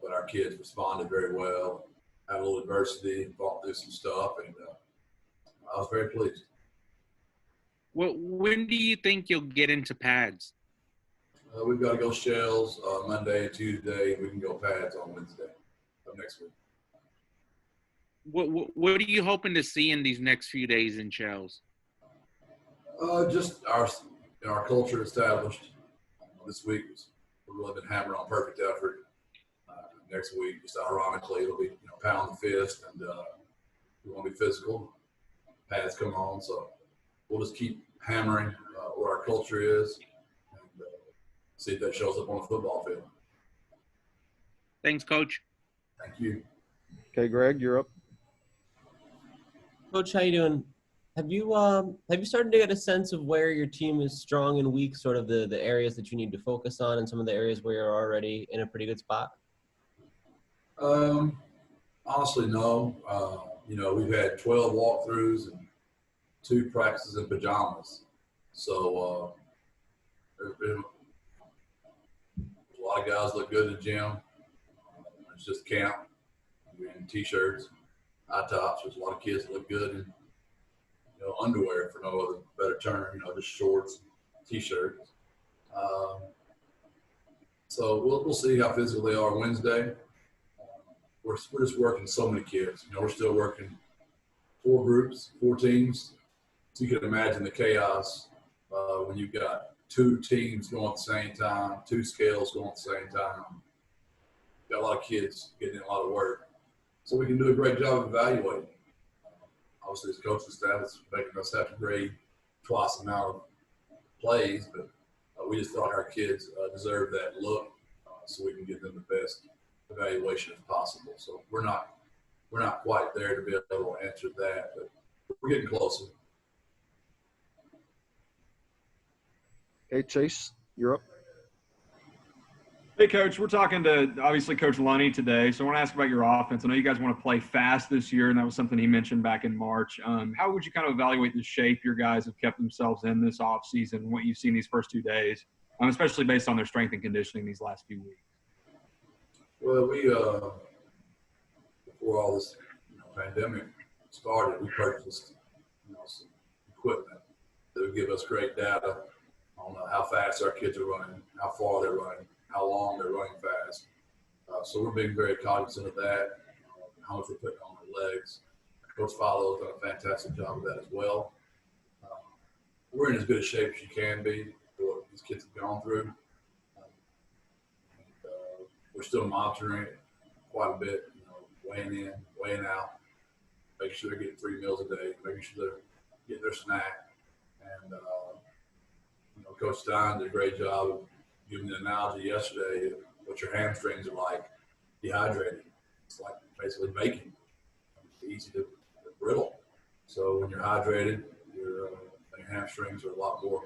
but our kids responded very well. Had a little adversity, fought through some stuff, and I was very pleased. Well, when do you think you'll get into pads? We've got to go shells Monday and Tuesday. We can go pads on Wednesday of next week. What are you hoping to see in these next few days in shells? Just our culture established. This week we've really been hammering on perfect effort. Next week, just ironically, it'll be pound the fist, and we want to be physical. Pads come on, so we'll just keep hammering what our culture is, and see if that shows up on the football field. Thanks, Coach. Thank you. Okay, Greg, you're up. Coach, how you doing? Have you started to get a sense of where your team is strong and weak, sort of the areas that you need to focus on, and some of the areas where you're already in a pretty good spot? Honestly, no. We've had 12 walkthroughs and 2 practices in pajamas. So there's been a lot of guys look good in the gym. It's just camp. We're in T-shirts, high tops. There's a lot of kids that look good in underwear, for no other better term. Just shorts, T-shirts. So we'll see how physical they are Wednesday. We're just working so many kids. We're still working 4 groups, 4 teams. So you can imagine the chaos when you've got 2 teams going at the same time, 2 scales going at the same time. Got a lot of kids getting in a lot of work. So we can do a great job of evaluating. Obviously, as coaching staff, it's making us have to grade twice the amount of plays, but we just thought our kids deserved that look so we can give them the best evaluation as possible. So we're not quite there to be able to answer that, but we're getting closer. Hey, Chase, you're up. Hey, Coach, we're talking to, obviously, Coach Lunney today. So I want to ask about your offense. I know you guys want to play fast this year, and that was something he mentioned back in March. How would you kind of evaluate the shape your guys have kept themselves in this offseason and what you've seen these first 2 days, especially based on their strength and conditioning these last few weeks? Well, we before all this pandemic started, we purchased some equipment that would give us great data on how fast our kids are running, how far they're running, how long they're running fast. So we're being very cognizant of that, how much we're putting on their legs. Coach Follow has done a fantastic job of that as well. We're in as good a shape as you can be for what these kids have gone through. We're still monitoring it quite a bit, weighing in, weighing out, making sure they're getting 3 meals a day, making sure they're getting their snack. And, Coach Stein did a great job of giving the analogy yesterday of what your hamstrings are like dehydrated. It's like basically baking. It's easy to brittle. So when you're hydrated, your hamstrings are a lot more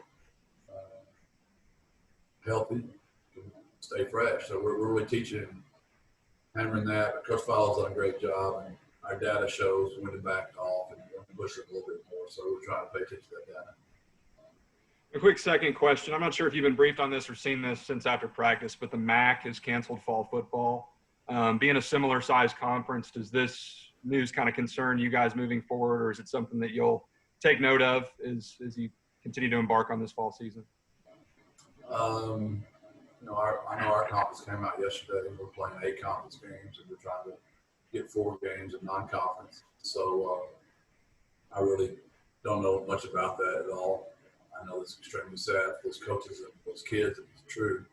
healthy. Stay fresh. So we're really teaching, hammering that. But Coach Fowler's done a great job, and our data shows when to back off and push it a little bit more. So we're trying to pay attention to that data. A quick second question. I'm not sure if you've been briefed on this or seen this since after practice, but the MAC has canceled fall football. Being a similar size conference, does this news kind of concern you guys moving forward, or is it something that you'll take note of as you continue to embark on this fall season? I know our conference came out yesterday. We're playing 8 conference games, and we're trying to get 4 games of non-conference. So I really don't know much about that at all. I know it's extremely sad for those coaches and those kids. It's true.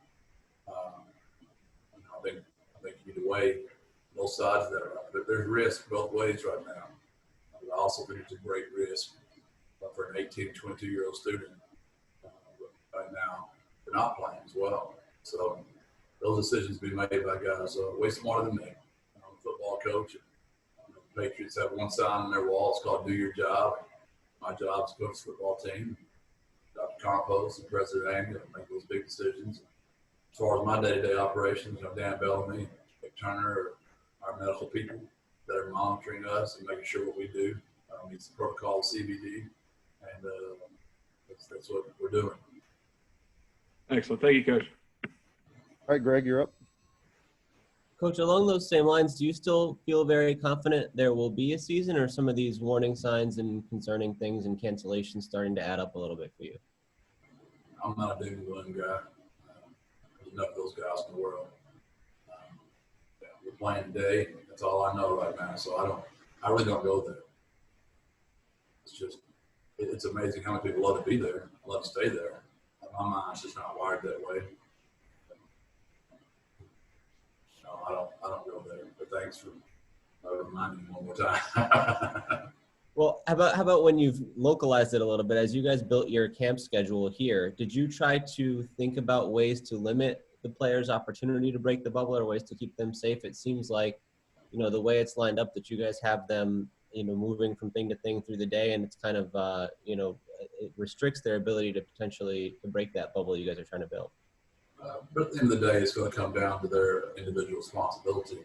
I think you need to weigh both sides of that. There's risk both ways right now. I also think it's a great risk for an 18, 22-year-old student right now for not playing as well. So those decisions be made by guys way smarter than me. I'm a football coach. The Patriots have one sign on their wall. It's called "Do Your Job." My job is to coach the football team. Dr. Compost and President Angle make those big decisions. As far as my day-to-day operations, Dan Bellamy, Nick Turner, our medical people that are monitoring us and making sure what we do meets the protocol of CBD, and that's what we're doing. Excellent. Thank you, Coach. All right, Greg, you're up. Coach, along those same lines, do you still feel very confident there will be a season, or some of these warning signs and concerning things and cancellations starting to add up a little bit for you? I'm not a doom and gloom guy. There's enough of those guys in the world. Yeah, we're playing today. That's all I know right now. So I really don't go there. It's just, it's amazing how many people love to be there, love to stay there. My mind's just not wired that way. No, I don't go there. But thanks for reminding me one more time. Well, how about when you've localized it a little bit, as you guys built your camp schedule here, did you try to think about ways to limit the players' opportunity to break the bubble, or ways to keep them safe? It seems like, the way it's lined up, that you guys have them, moving from thing to thing through the day, and it's kind of, it restricts their ability to potentially to break that bubble you guys are trying to build. But at the end of the day, it's going to come down to their individual responsibility.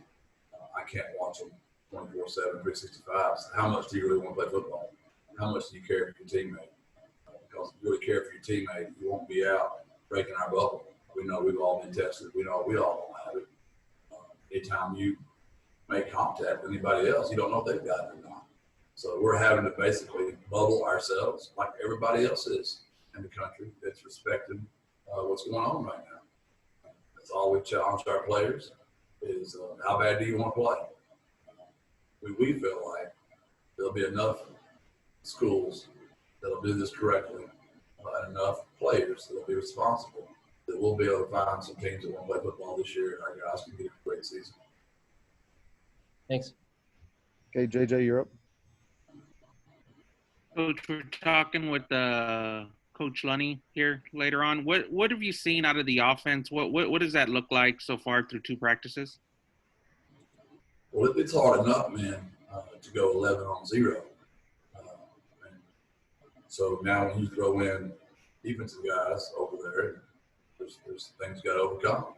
I can't watch them 24/7, 365. So how much do you really want to play football? How much do you care for your teammate? Because if you really care for your teammate, you won't be out breaking our bubble. We know we've all been tested. We know we all don't have it. Anytime you make contact with anybody else, you don't know if they've got it or not. So we're having to basically bubble ourselves like everybody else is in the country that's respecting what's going on right now. That's all we challenge our players is how bad do you want to play? We feel like there'll be enough schools that'll do this correctly, and enough players that'll be responsible that we'll be able to find some teams that want to play football this year, and our guys can get a great season. Thanks. Okay, JJ, you're up. Coach, we're talking with Coach Lunney here later on. What have you seen out of the offense? What does that look like so far through 2 practices? Well, it's hard enough, man, to go 11-0. And so now when you throw in defensive guys over there, there's things you got to overcome.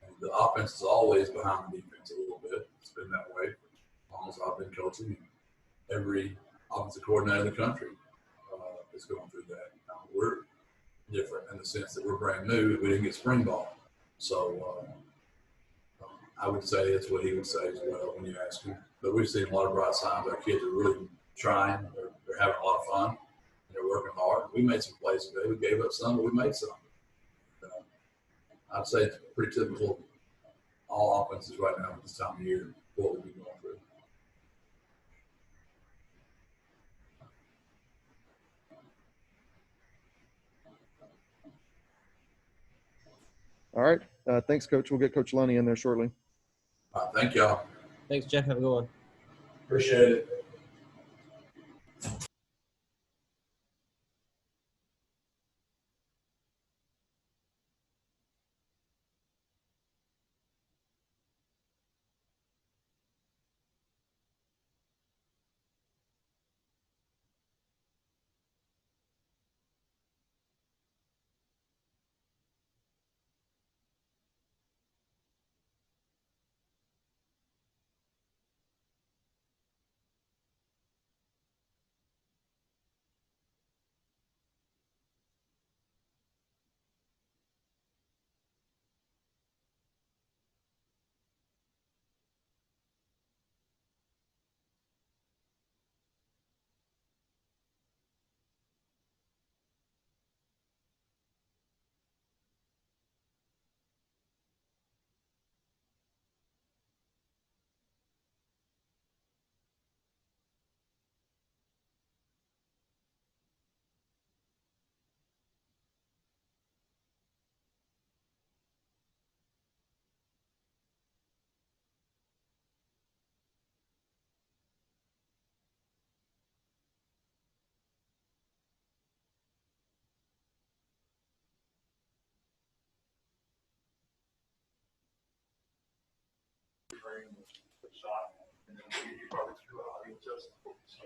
And the offense is always behind the defense a little bit. It's been that way as long as I've been coaching. Every offensive coordinator in the country is going through that. Now, we're different in the sense that we're brand new. We didn't get spring ball. So I would say it's what he would say as well when you ask him. But we've seen a lot of bright signs. Our kids are really trying. They're having a lot of fun. They're working hard. We made some plays today. We gave up some, but we made some. I'd say it's pretty typical all offenses right now at this time of year, what we've been going through. All right. Thanks, Coach. We'll get Coach Lunney in there shortly. All right, thank y'all. Thanks, Jeff. Have a good one. Appreciate it.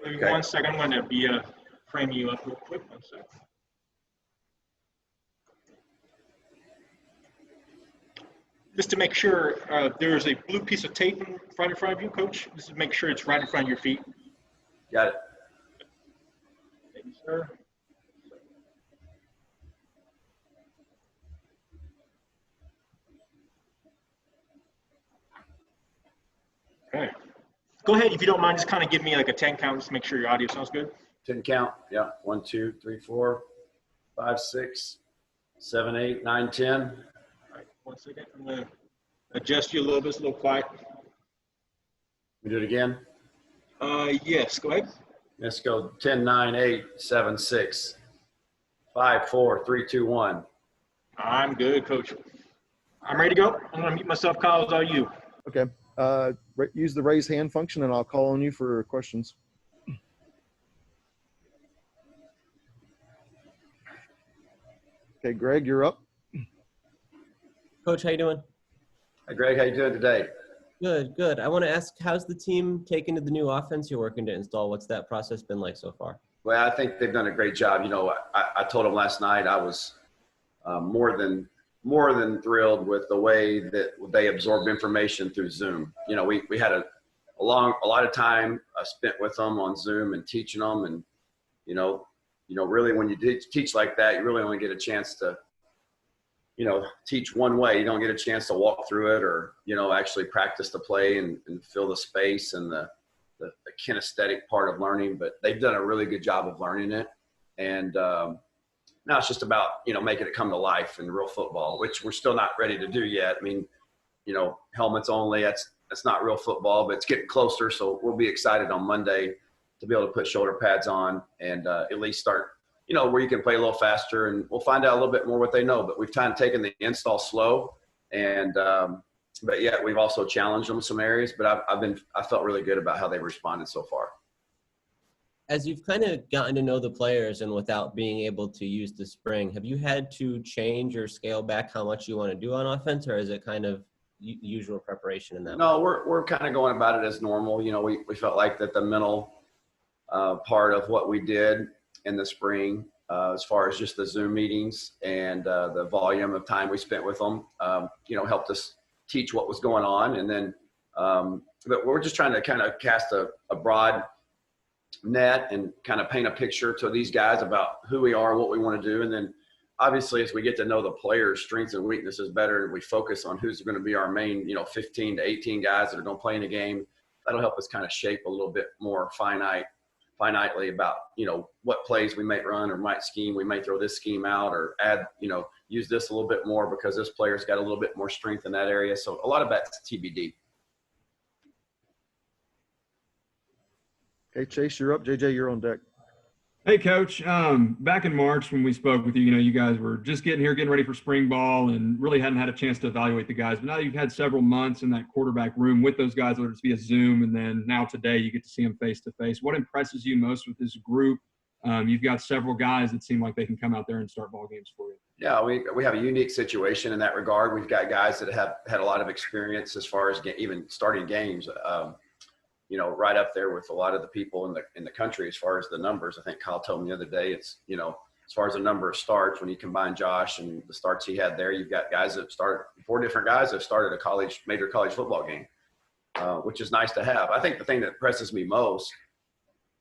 Maybe Okay. 1 second. I'm going to frame you up real quick. 1 second. Just to make sure, there's a blue piece of tape right in front of you, Coach. Just to make sure it's right in front of your feet. Got it. Thank you, sir. Okay. Go ahead, if you don't mind, just kind of give me like a 10 count, just make sure your audio sounds good. 10 count. Yeah. 1, 2, 3, 4, 5, 6, 7, 8, 9, 10. All right, 1 second. I'm going to adjust you a little bit. It's a little quiet. We do it again. Yes, go ahead. Let's go 10, 9, 8, 7, 6, 5, 4, 3, 2, 1. I'm good, Coach. I'm ready to go. I'm going to mute myself. Kyle, it's all you. Okay. Use the raise hand function, and I'll call on you for questions. Okay, Greg, you're up. Coach, how you doing? Hey, Greg, how you doing today? Good, good. I want to ask, how's the team taken to the new offense you're working to install? What's that process been like so far? Well, I think they've done a great job. You know, I told them last night I was more than thrilled with the way that they absorbed information through Zoom. You know, we had a lot of time spent with them on Zoom and teaching them, and you know, really when you teach like that, you really only get a chance to, you know, teach one way. You don't get a chance to walk through it or, you know, actually practice the play and feel the space and the kinesthetic part of learning. But they've done a really good job of learning it. And now it's just about, you know, making it come to life in real football, which we're still not ready to do yet. I mean, you know, helmets only, that's not real football, but it's getting closer. So we'll be excited on Monday to be able to put shoulder pads on and at least start, you know, where you can play a little faster, and we'll find out a little bit more what they know. But we've kind of taken the install slow, and but yet we've also challenged them in some areas. But I felt really good about how they responded so far. As you've kind of gotten to know the players and without being able to use the spring, have you had to change or scale back how much you want to do on offense, or is it kind of usual preparation in that? No, we're kind of going about it as normal. You know, we felt like that the mental part of what we did in the spring, as far as just the Zoom meetings and the volume of time we spent with them, you know, helped us teach what was going on. And then, but we're just trying to kind of cast a broad net and kind of paint a picture to these guys about who we are, what we want to do. And then obviously as we get to know the players' strengths and weaknesses better, and we focus on who's going to be our main, you know, 15 to 18 guys that are going to play in the game, that'll help us kind of shape a little bit more finitely about, you know, what plays we might run or might scheme. We may throw this scheme out or add, you know, use this a little bit more because this player's got a little bit more strength in that area. So a lot of that's TBD. Okay, Chase, you're up. JJ, you're on deck. Hey, Coach. Back in March when we spoke with you, you know, you guys were just getting ready for spring ball and really hadn't had a chance to evaluate the guys. But now you've had several months in that quarterback room with those guys, whether it's via Zoom, and then now today you get to see them face to face. What impresses you most with this group? You've got several guys that seem like they can come out there and start ball games for you. Yeah, we have a unique situation in that regard. We've got guys that have had a lot of experience as far as even starting games. You know, right up there with a lot of the people in the country as far as the numbers. I think Kyle told me the other day, it's, you know, as far as the number of starts, when you combine Josh and the starts he had there, you've got guys that started, 4 different guys that started a major college football game, which is nice to have. I think the thing that impresses me most,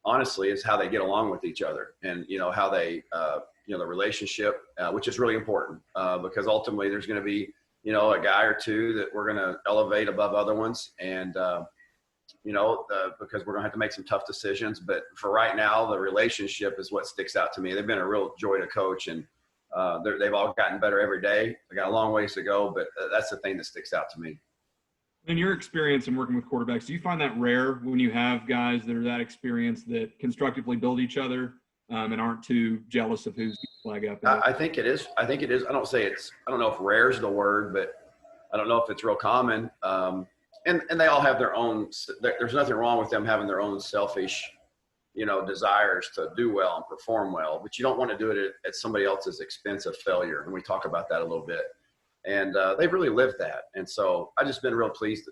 honestly, is how they get along with each other and, you know, how they, you know, the relationship, which is really important because ultimately there's going to be, you know, a guy or two that we're going to elevate above other ones. And, you know, because we're going to have to make some tough decisions. But for right now, the relationship is what sticks out to me. They've been a real joy to coach, and they've all gotten better every day. They got a long ways to go, but that's the thing that sticks out to me. In your experience in working with quarterbacks, do you find that rare when you have guys that are that experienced that constructively build each other and aren't too jealous of who's flag up? I think it is. I think it is. I don't know if rare is the word, but I don't know if it's real common. And they all have their own, there's nothing wrong with them having their own selfish, you know, desires to do well and perform well, but you don't want to do it at somebody else's expense of failure. And we talk about that a little bit. And they've really lived that. And so I've just been real pleased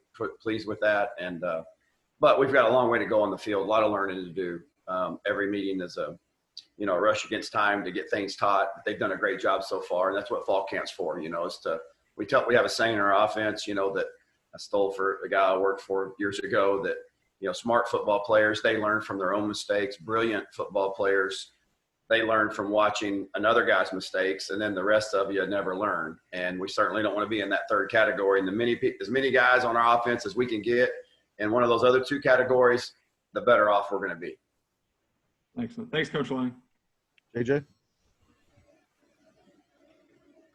with that. And, but we've got a long way to go on the field, a lot of learning to do. Every meeting is a rush against time to get things taught. They've done a great job so far. And that's what fall camp's for, you know, is we have a saying in our offense, you know, that I stole for a guy I worked for years ago, that, you know, smart football players, they learn from their own mistakes. Brilliant football players, they learn from watching another guy's mistakes, and then the rest of you never learn. And we certainly don't want to be in that third category. And as many guys on our offense as we can get, in one of those other two categories, the better off we're going to be. Excellent. Thanks, Coach Lunney. JJ?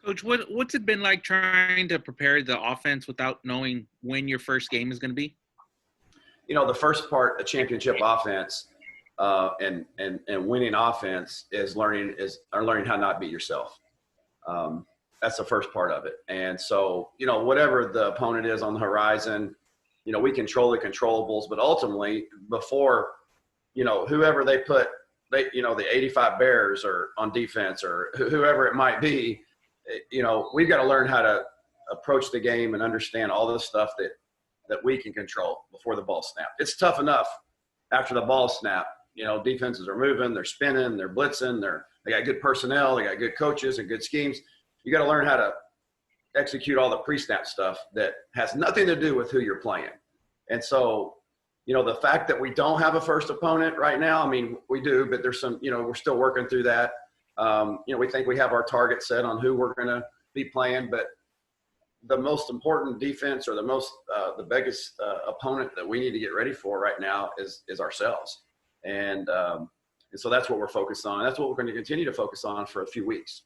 Coach, what's it been like trying to prepare the offense without knowing when your first game is going to be? You know, the first part of championship offense and winning offense is learning how not to beat yourself. That's the first part of it. And so, you know, whatever the opponent is on the horizon, you know, we control the controllables, but ultimately before, you know, whoever they put, you know, the 85 Bears or on defense or whoever it might be, you know, we've got to learn how to approach the game and understand all the stuff that we can control before the ball snap. It's tough enough after the ball snap. You know, defenses are moving, they're spinning, they're blitzing, they got good personnel, they got good coaches and good schemes. You got to learn how to execute all the pre-snap stuff that has nothing to do with who you're playing. And so, you know, the fact that we don't have a first opponent right now, I mean, we do, but there's some, you know, we're still working through that. You know, we think we have our target set on who we're going to be playing, but the most important defense or the biggest opponent that we need to get ready for right now is ourselves. And so that's what we're focused on. That's what we're going to continue to focus on for a few weeks.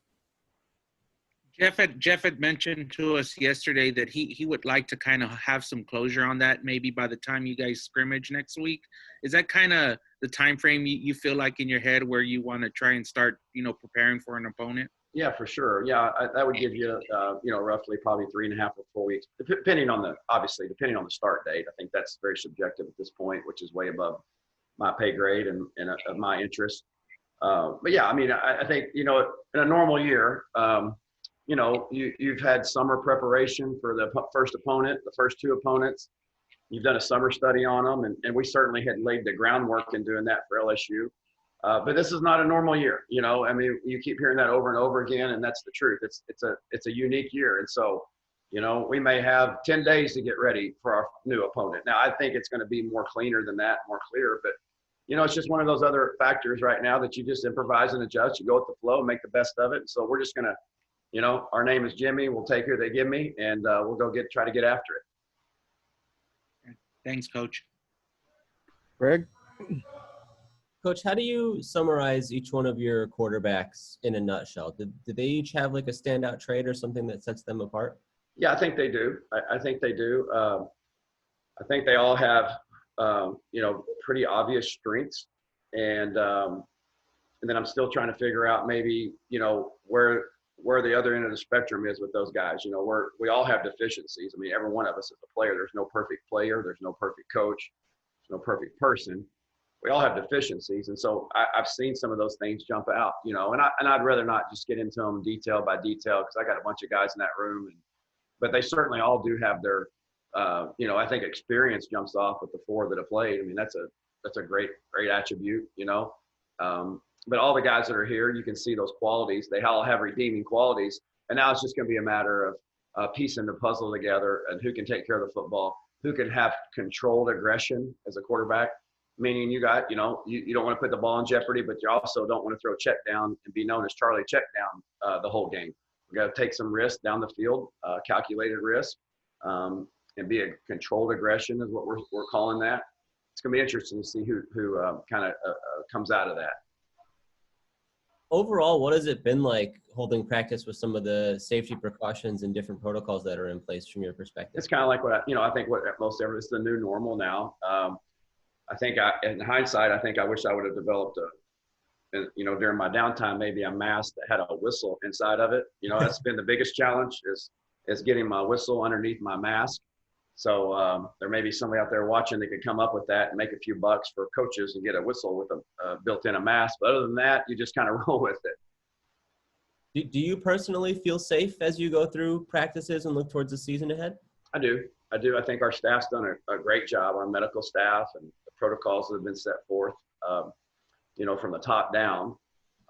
Jeff had mentioned to us yesterday that he would like to kind of have some closure on that maybe by the time you guys scrimmage next week. Is that kind of the time frame you feel like in your head where you want to try and start, you know, preparing for an opponent? Yeah, for sure. Yeah, that would give you, you know, roughly probably 3.5 or 4 weeks, depending on the start date. I think that's very subjective at this point, which is way above my pay grade and of my interest. But yeah, I mean, I think, you know, in a normal year, you know, you've had summer preparation for the first opponent, the first two opponents. You've done a summer study on them, and we certainly had laid the groundwork in doing that for LSU. But this is not a normal year, you know. I mean, you keep hearing that over and over again, and that's the truth. It's a unique year, and so, you know, we may have 10 days to get ready for our new opponent. Now, I think it's going to be more cleaner than that, more clear. But, you know, it's just one of those other factors right now that you just improvise and adjust. You go with the flow, make the best of it. And so we're just going to, you know, our name is Jimmy. We'll take who they give me, and we'll go try to get after it. Thanks, Coach. Greg? Coach, how do you summarize each one of your quarterbacks in a nutshell? Did they each have like a standout trait or something that sets them apart? Yeah, I think they do. I think they do. I think they all have, you know, pretty obvious strengths. And then I'm still trying to figure out maybe, you know, where the other end of the spectrum is with those guys. You know, we all have deficiencies. I mean, every one of us is a player. There's no perfect player. There's no perfect coach. There's no perfect person. We all have deficiencies. And so I've seen some of those things jump out, you know, and I'd rather not just get into them detail by detail because I got a bunch of guys in that room. But they certainly all do have their, you know, I think experience jumps off with the four that have played. I mean, that's a great attribute, you know. But all the guys that are here, you can see those qualities. They all have redeeming qualities. And now it's just going to be a matter of piecing the puzzle together and who can take care of the football, who can have controlled aggression as a quarterback, meaning you got, you know, you don't want to put the ball in jeopardy, but you also don't want to throw a check down and be known as Charlie check down the whole game. We got to take some risk down the field, calculated risk, and be a controlled aggression is what we're calling that. It's going to be interesting to see who kind of comes out of that. Overall, what has it been like holding practice with some of the safety precautions and different protocols that are in place from your perspective? It's kind of like I think what most everyone, it's the new normal now. I think in hindsight, I wish I would have developed you know, during my downtime, maybe a mask that had a whistle inside of it. You know, that's been the biggest challenge is getting my whistle underneath my mask. So there may be somebody out there watching that could come up with that and make a few bucks for coaches and get a whistle with a built-in a mask. But other than that, you just kind of roll with it. Do you personally feel safe as you go through practices and look towards the season ahead? I do. I think our staff's done a great job, our medical staff, and the protocols that have been set forth, you know, from the top down.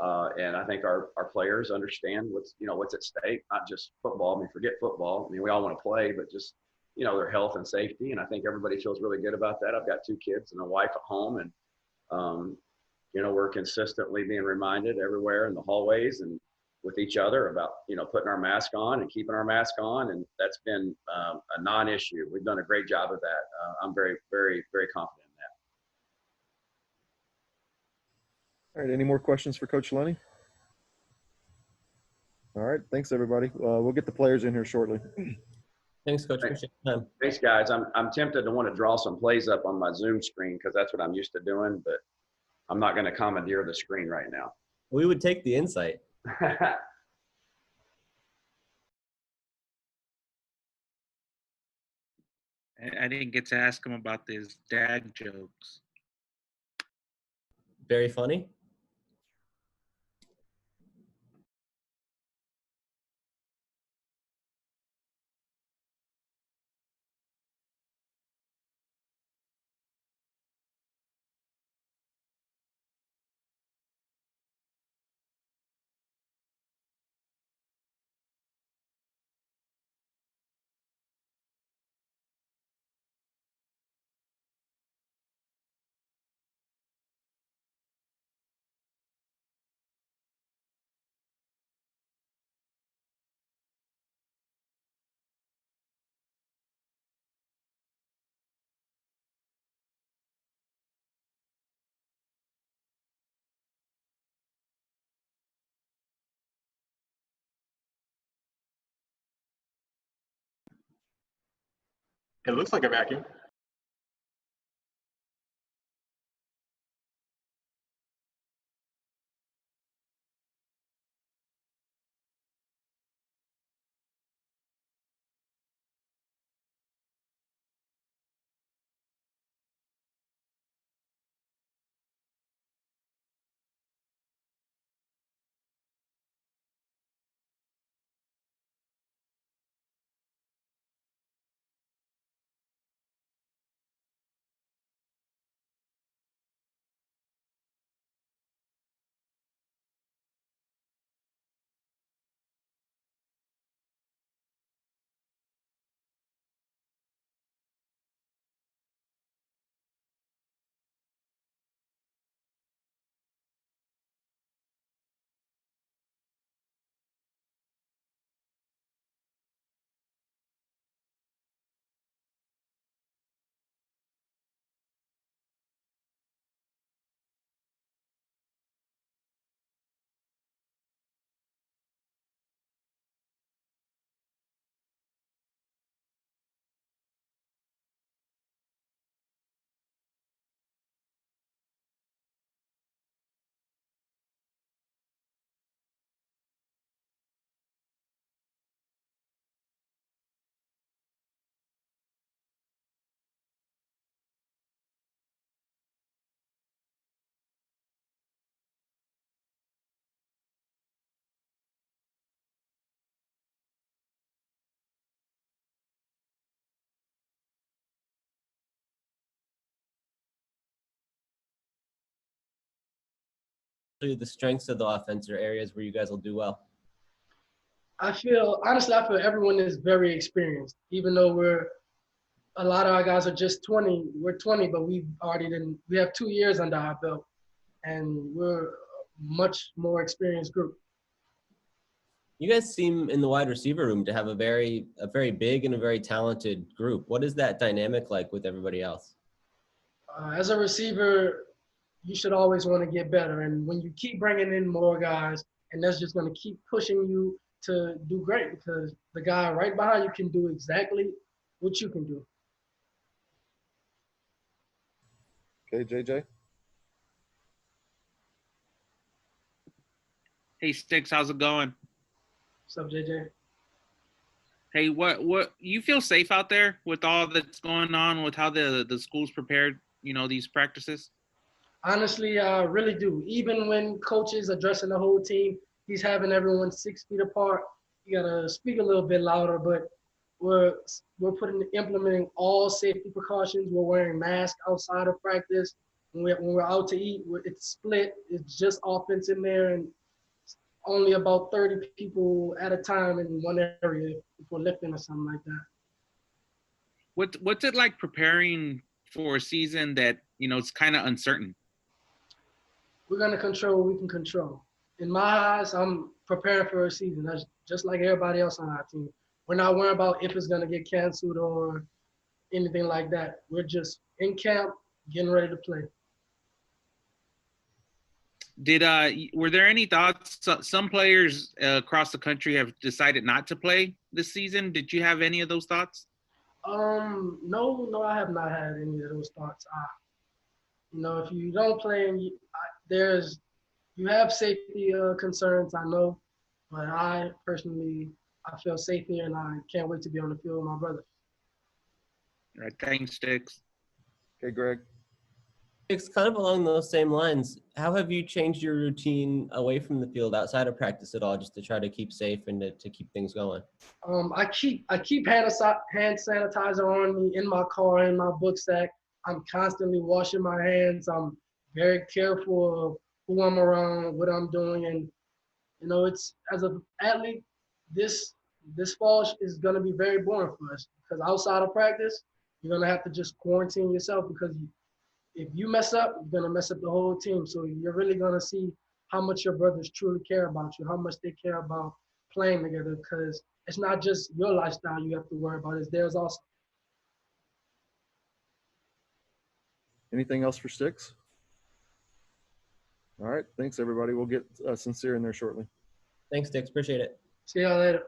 And I think our players understand what's at stake, not just football. I mean, forget football. I mean, we all want to play, but just, you know, their health and safety. And I think everybody feels really good about that. I've got 2 kids and a wife at home, and, you know, we're consistently being reminded everywhere in the hallways and with each other about, putting our mask on and keeping our mask on. And that's been a non-issue. We've done a great job of that. I'm very, very, very confident in that. All right. Any more questions for Coach Lunney? All right. Thanks, everybody. We'll get the players in here shortly. Thanks, Coach. Appreciate the time. Thanks, guys. I'm tempted to want to draw some plays up on my Zoom screen because that's what I'm used to doing, but I'm not going to commandeer the screen right now. We would take the insight. I didn't get to ask him about his dad jokes. Very funny. It looks like a vacuum. The strengths of the offense are areas where you guys will do well. I feel everyone is very experienced. Even though a lot of our guys are just 20. We're 20, but we have 2 years under our belt, and we're a much more experienced group. You guys seem in the wide receiver room to have a very big and a very talented group. What is that dynamic like with everybody else? As a receiver, you should always want to get better. And when you keep bringing in more guys, and that's just going to keep pushing you to do great, because the guy right behind you can do exactly what you can do. Okay, JJ. Hey, Sticks, how's it going? What's up, JJ? Hey, what you feel safe out there with all that's going on with how the school's prepared, these practices? Honestly, I really do. Even when coach is addressing the whole team, he's having everyone 6 feet apart. You gotta speak a little bit louder, but we're implementing all safety precautions. We're wearing masks outside of practice. When we're out to eat, it's split. It's just offense in there, and only about 30 people at a time in one area if we're lifting or something like that. What's it like preparing for a season that it's kind of uncertain? We're gonna control what we can control. In my eyes, I'm preparing for a season. That's just like everybody else on our team. We're not worried about if it's gonna get canceled or anything like that. We're just in camp, getting ready to play. Were there any thoughts? Some players across the country have decided not to play this season. Did you have any of those thoughts? No, I have not had any of those thoughts. If you don't play and you have safety concerns, I know, but I personally, I feel safe here and I can't wait to be on the field with my brother. All right, thanks, Dix. Okay, Greg. It's kind of along those same lines. How have you changed your routine away from the field outside of practice at all, just to try to keep safe and to keep things going? I keep hand sanitizer on me in my car, in my book sack. I'm constantly washing my hands. I'm very careful of who I'm around, what I'm doing, and it's as an athlete, this fall is gonna be very boring for us because outside of practice, you're gonna have to just quarantine yourself because if you mess up, you're gonna mess up the whole team. So you're really gonna see how much your brothers truly care about you, how much they care about playing together, because it's not just your lifestyle you have to worry about, it's theirs also. Anything else for Sticks? All right. Thanks, everybody. We'll get Sincere in there shortly. Thanks, Dix. Appreciate it. See y'all later.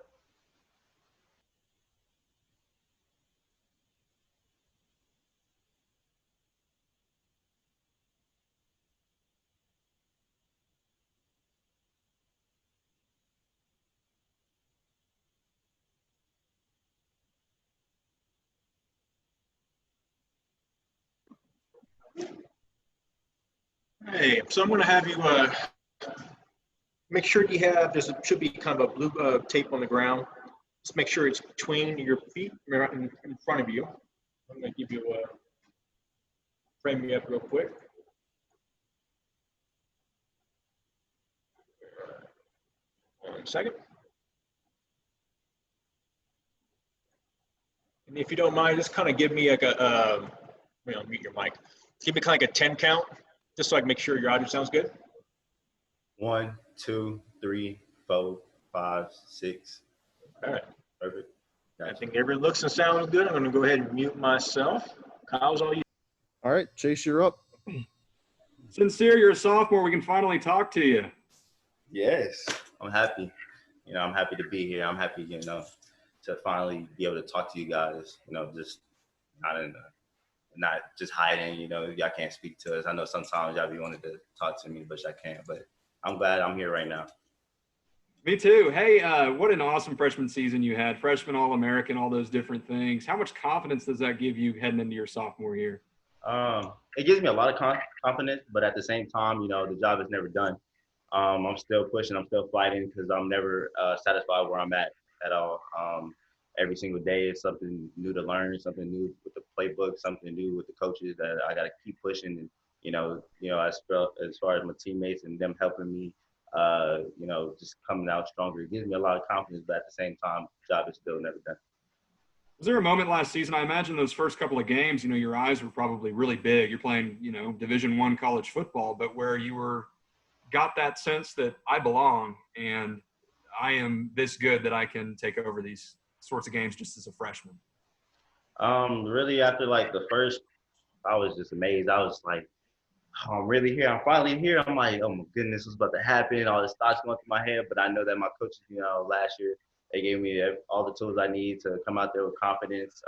Hey, so I'm going to have you make sure there should be kind of a blue tape on the ground. Just make sure it's between your feet, right in front of you. I'm going to give you frame me up real quick. One second. And if you don't mind, just kind of give me like mute your mic. Give me kind of like a 10 count, just so I can make sure your audio sounds good. 1, 2, 3, 4, 5, 6. All right. Perfect. I think everything looks and sounds good. I'm going to go ahead and mute myself. Kyle's all you. All right, Chase, you're up. Sincere, you're a sophomore. We can finally talk to you. Yes, I'm happy. I'm happy to be here. I'm happy, to finally be able to talk to you guys. Just not just hiding. Y'all can't speak to us. I know sometimes y'all be wanting to talk to me, but y'all can't. But I'm glad I'm here right now. Me too. Hey, what an awesome freshman season you had. Freshman All-American, all those different things. How much confidence does that give you heading into your sophomore year? It gives me a lot of confidence, but at the same time, the job is never done. I'm still pushing. I'm still fighting because I'm never satisfied where I'm at all. Every single day is something new to learn, something new with the playbook, something new with the coaches that I got to keep pushing. And, as far as my teammates and them helping me, just coming out stronger. It gives me a lot of confidence, but at the same time, the job is still never done. Was there a moment last season? I imagine those first couple of games, your eyes were probably really big. You're playing, Division I college football, but where you got that sense that I belong and I am this good that I can take over these sorts of games just as a freshman. Really after like the first, I was just amazed. I was like, oh, I'm really here. I'm finally here. I'm like, oh my goodness, what's about to happen? All this thoughts going through my head, but I know that my coaches, last year, they gave me all the tools I need to come out there with confidence.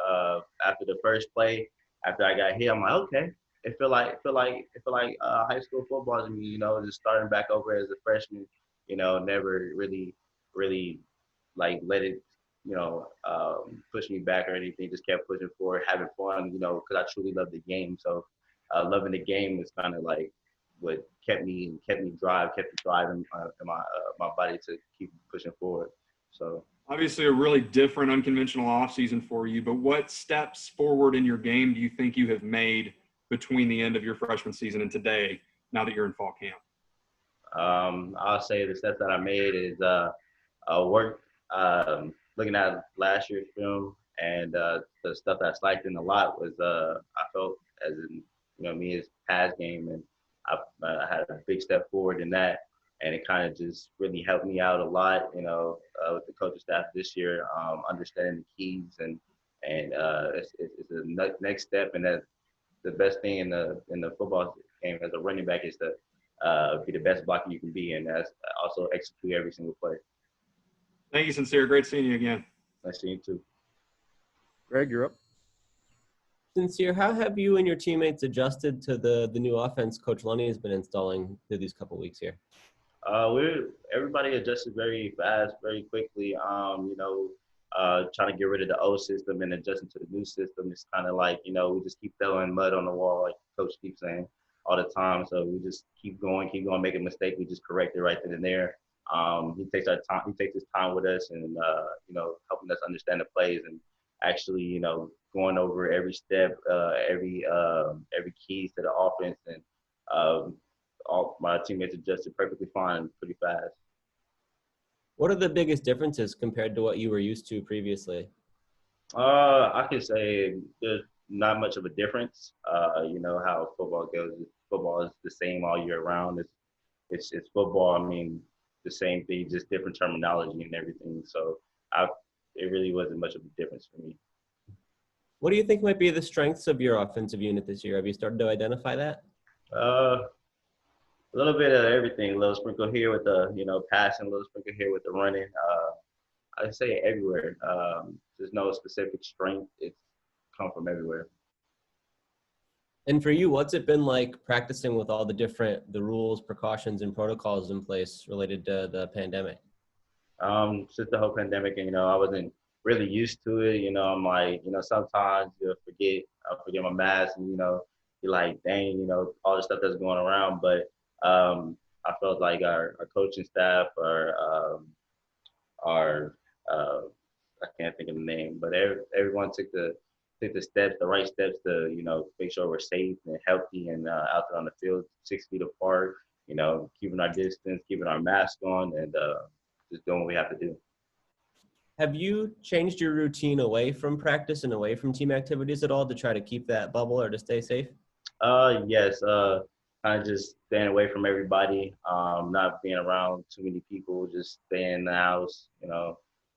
After the first play, after I got hit, I'm like, okay, it feel like high school football to me. Just starting back over as a freshman. Never really like let it, push me back or anything. Just kept pushing forward, having fun. Because I truly love the game. So loving the game is kind of like what kept me driving in my body to keep pushing forward. So obviously a really different, unconventional offseason for you, but what steps forward in your game do you think you have made between the end of your freshman season and today, now that you're in fall camp? I'll say the steps that I made is work, looking at last year's film, and the stuff that I liked in a lot was I felt as in, me as pass game, and I had a big step forward in that. and it kind of just really helped me out a lot, with the coaching staff this year, understanding the keys and it's the next step, and that the best thing in the football game as a running back is to be the best blocker you can be, and that's also execute every single play. Thank you, Sincere. Great seeing you again. Nice seeing you too. Greg, you're up. Sincere, how have you and your teammates adjusted to the new offense Coach Lunney has been installing through these couple weeks here? Everybody adjusted very fast, very quickly. Trying to get rid of the old system and adjusting to the new system. It's kind of like, we just keep throwing mud on the wall, like Coach keeps saying all the time. So we just keep going, make a mistake. We just correct it right then and there. He takes his time with us and, helping us understand the plays and actually, going over every step, every keys to the offense. And all my teammates adjusted perfectly fine, pretty fast. What are the biggest differences compared to what you were used to previously? I could say there's not much of a difference. How football goes. Football is the same all year round. It's football. I mean, the same thing, just different terminology and everything. So it really wasn't much of a difference for me. What do you think might be the strengths of your offensive unit this year? Have you started to identify that? A little bit of everything. A little sprinkle here with the passing, a little sprinkle here with the running. I'd say everywhere. There's no specific strength. It's come from everywhere. And for you, what's it been like practicing with all the rules, precautions, and protocols in place related to the pandemic? Since the whole pandemic, and I wasn't really used to it. I'm like, sometimes I forget my mask, and you're like, dang, all the stuff that's going around. But I felt like our coaching staff, our I can't think of the name, but everyone took the right steps to make sure we're safe and healthy and out there on the field 6 feet apart, keeping our distance, keeping our mask on, and just doing what we have to do. Have you changed your routine away from practice and away from team activities at all to try to keep that bubble or to stay safe? Yes. Kind of just staying away from everybody, not being around too many people, just staying in the house,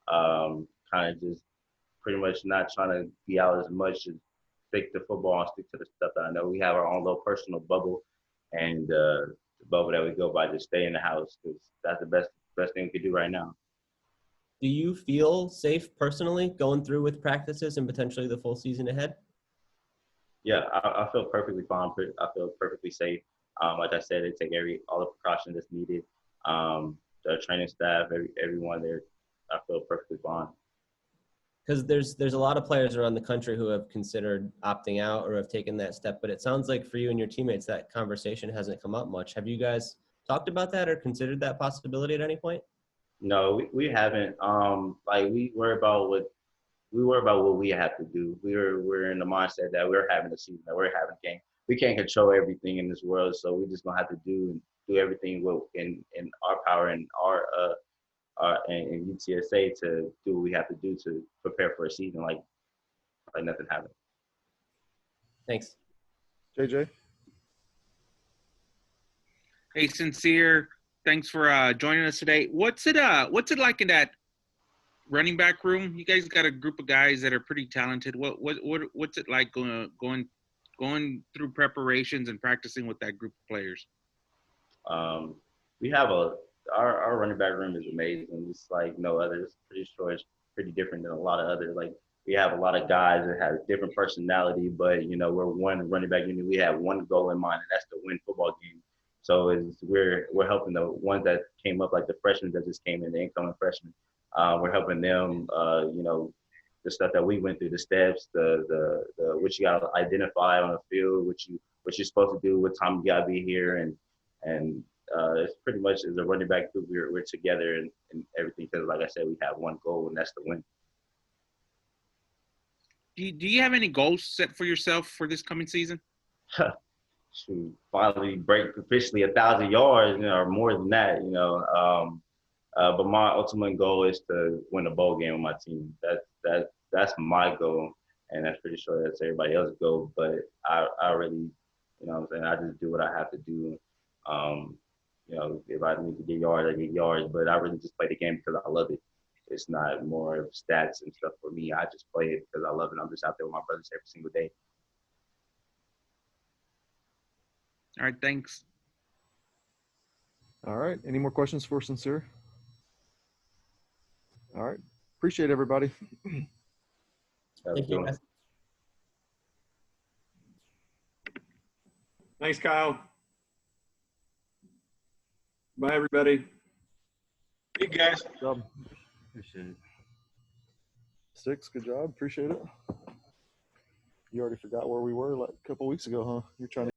kind of just pretty much not trying to be out as much, as stick to football and stick to the stuff that I know. We have our own little personal bubble, and the bubble that we go by, just stay in the house, because that's the best thing we could do right now. Do you feel safe personally going through with practices and potentially the full season ahead? Yeah, I feel perfectly fine. I feel perfectly safe. Like I said, they take all the precautions that's needed. The training staff, everyone there, I feel perfectly fine. Because there's a lot of players around the country who have considered opting out or have taken that step, but it sounds like for you and your teammates that conversation hasn't come up much. Have you guys talked about that or considered that possibility at any point? No, we haven't. We worry about what we have to do. We're in the mindset that we're having a season, that we're having a game. We can't control everything in this world, so we're just gonna have to do everything in our power and our and UTSA to do what we have to do to prepare for a season like nothing happened. Thanks. JJ? Hey, Sincere, thanks for joining us today. What's it like in that running back room? You guys got a group of guys that are pretty talented. What's it like going through preparations and practicing with that group of players? We have our running back room is amazing. It's like no other. It's pretty sure it's pretty different than a lot of other. Like we have a lot of guys that have different personality, but we're one running back unit. We have one goal in mind, and that's to win football game. So we're helping the ones that came up, like the freshmen that just came in, the incoming freshmen. We're helping them, the stuff that we went through, the steps, the what you got to identify on the field, what you're supposed to do, what time you got to be here, and it's pretty much as a running back group, we're together and everything, because like I said, we have one goal, and that's to win. Do you have any goals set for yourself for this coming season? Should finally break officially 1,000 yards, or more than that, But my ultimate goal is to win a bowl game with my team. That's my goal, and that's pretty sure that's everybody else's goal. But I really, I just do what I have to do. You know, if I need to get yards, I get yards. But I really just play the game because I love it. It's not more of stats and stuff for me. I just play it because I love it. I'm just out there with my brothers every single day. All right, thanks. All right. Any more questions for Sincere? All right. Appreciate everybody. Thank you, guys. Thanks, Kyle. Bye, everybody. Hey, guys. Good job. Appreciate it. Six, good job. Appreciate it. You already forgot where we were like a couple weeks ago, huh? You're trying to